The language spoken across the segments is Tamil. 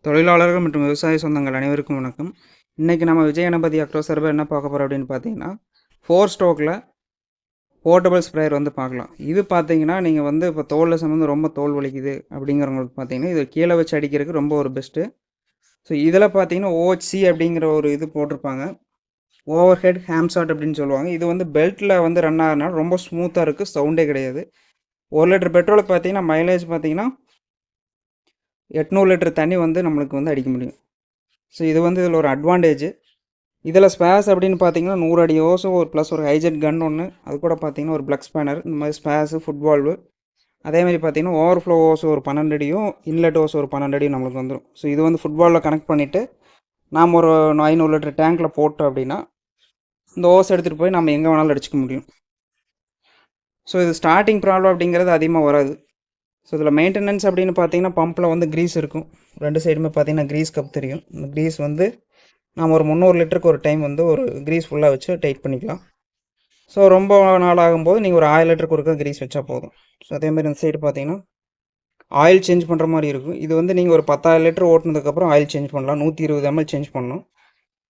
தொழிலாளர்கள் மற்றும் விவசாய சொந்தங்கள் அனைவருக்கும் வணக்கம். இன்றைக்கி நம்ம விஜய் கணபதி அக்ரோ சர்வர் என்ன பார்க்க போகிறோம் அப்படின்னு பார்த்தீங்கன்னா, 4 ஸ்ட்ரோக்கில் போர்ட்டபிள் ஸ்ப்ரேயர் வந்து பார்க்கலாம். இது பார்த்தீங்கன்னா நீங்கள் வந்து இப்போ தோலில் சம்மந்து ரொம்ப தோல் வலிக்குது அப்படிங்கிறவங்களுக்கு பார்த்தீங்கன்னா இது கீழே வச்சு அடிக்கிறதுக்கு ரொம்ப ஒரு பெஸ்ட்டு. ஸோ இதில் பார்த்தீங்கன்னா OHC அப்படிங்கிற ஒரு இது போட்டிருப்பாங்க. ஓவர் ஹெட் ஹேம்சாட் அப்படின்னு சொல்லுவாங்க. இது வந்து பெல்ட்டில் வந்து ரன் ஆகிறனால ரொம்ப ஸ்மூத்தாக இருக்குது, சவுண்டே கிடையாது. 1 லிட்டர் பெட்ரோலுக்கு பார்த்தீங்கன்னா மைலேஜ் பார்த்தீங்கன்னா 800 லிட்டர் தண்ணி வந்து நம்மளுக்கு வந்து அடிக்க முடியும். ஸோ இது வந்து இதில் ஒரு அட்வான்டேஜ். இதில் ஸ்பேஸ் அப்படின்னு பார்த்தீங்கன்னா 100 அடி ஓஸு ஒரு ப்ளஸ் ஒரு ஹைஜெட் கன் ஒன்று, அது கூட பார்த்தீங்கன்னா ஒரு ப்ளக் ஸ்பேனர், இந்த மாதிரி ஸ்பேஸு ஃபுட்பால்வு, அதேமாதிரி பார்த்தீங்கன்னா ஓவர்ஃப்ளோ ஓஸ் ஒரு 12 அடியும் இன்லெட் ஓஸ் ஒரு 12 அடியும் நம்மளுக்கு வந்துடும். ஸோ இது வந்து ஃபுட்பாலில் கனெக்ட் பண்ணிவிட்டு நாம் ஒரு 500 லிட்டர் டேங்க்கில் போட்டோம் அப்படின்னா இந்த ஓஸ் எடுத்துகிட்டு போய் நம்ம எங்கே வேணாலும் அடிச்சிக்க முடியும். ஸோ இது ஸ்டார்டிங் ப்ராப்ளம் அப்படிங்கிறது அதிகமாக வராது. ஸோ இதில் மெயின்டெனன்ஸ் அப்படின்னு பார்த்தீங்கன்னா பம்பில் வந்து க்ரீஸ் இருக்கும். 2 சைடுமே பார்த்தீங்கன்னா க்ரீஸ் கப் தெரியும். இந்த க்ரீஸ் வந்து நாம் ஒரு 300 லிட்டருக்கு ஒரு டைம் வந்து ஒரு க்ரீஸ் ஃபுல்லாக வச்சு டைட் பண்ணிக்கலாம். ஸோ ரொம்ப நாள் ஆகும்போது நீங்கள் ஒரு 1000 லிட்டருக்கு ஒருக்கா க்ரீஸ் வச்சா போதும். ஸோ அதேமாதிரி இந்த சைடு பார்த்தீங்கன்னா ஆயில் சேஞ்ச் பண்ணுற மாதிரி இருக்கும். இது வந்து நீங்கள் ஒரு 10,000 லிட்டர் ஓட்டினதுக்கப்புறம் ஆயில் சேஞ்ச் பண்ணலாம். 120 ml சேஞ்ச் பண்ணணும்.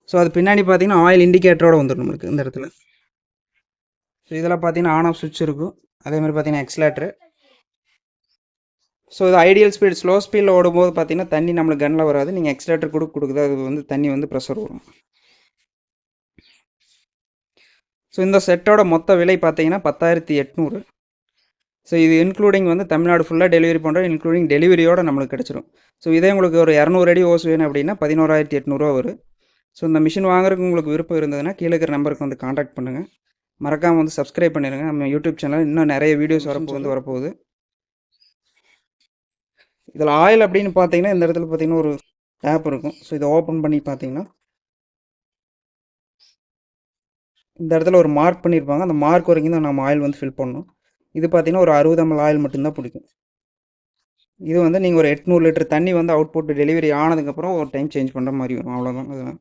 ஸோ அது பின்னாடி பார்த்தீங்கன்னா ஆயில் இண்டிகேட்டரோடு வந்துடும் நம்மளுக்கு இந்த இடத்துல. ஸோ இதில் பார்த்தீங்கன்னா ஆன் ஆஃப் சுவிட்ச் இருக்கும். அதேமாதிரி பார்த்தீங்கன்னா எக்ஸ்லேட்டரு. ஸோ இது ஐடியல் ஸ்பீட், ஸ்லோ ஸ்பீடில் ஓடும்போது பார்த்தீங்கன்னா தண்ணி நம்மளுக்கு கன்னில் வராது. நீங்கள் எக்ஸ்லேட்டர் கொடுக்குது அது வந்து தண்ணி வந்து ப்ரெஷர் வரும். ஸோ இந்த செட்டோட மொத்த விலை பார்த்தீங்கன்னா 10,800. ஸோ இது இன்க்ளூடிங் வந்து தமிழ்நாடு ஃபுல்லாக டெலிவரி பண்ணுறோம், இன்க்ளூடிங் டெலிவரியோடு நம்மளுக்கு கிடச்சிரும். ஸோ இதே உங்களுக்கு ஒரு 200 அடி ஓஸ் வேணும் அப்படின்னா 11,800 வரும். ஸோ இந்த மிஷின் வாங்குறதுக்கு உங்களுக்கு விருப்பம் இருந்ததுன்னா கீழே இருக்கிற நம்பருக்கு வந்து காண்டாக்ட் பண்ணுங்கள். மறக்காமல் வந்து சப்ஸ்கிரைப் பண்ணிடுங்க. நம்ம யூடியூப் சேனல் இன்னும் நிறைய வீடியோஸ் வரப்போகுது. இதில் ஆயில் அப்படின்னு பார்த்தீங்கன்னா இந்த இடத்துல பார்த்தீங்கன்னா ஒரு டேப் இருக்கும். ஸோ இதை ஓப்பன் பண்ணி பார்த்தீங்கன்னா இந்த இடத்துல ஒரு மார்க் பண்ணியிருப்பாங்க. அந்த மார்க் வரைக்கும் தான் நம்ம ஆயில் வந்து ஃபில் பண்ணணும். இது பார்த்தீங்கன்னா ஒரு 60 ml ஆயில் மட்டும்தான் பிடிக்கும். இது வந்து நீங்கள் ஒரு 800 லிட்டர் தண்ணி வந்து அவுட்புட் டெலிவரி ஆனதுக்கப்புறம் ஒரு டைம் சேஞ்ச் பண்ணுற மாதிரி வரும். அவ்வளோதான். அதுதான்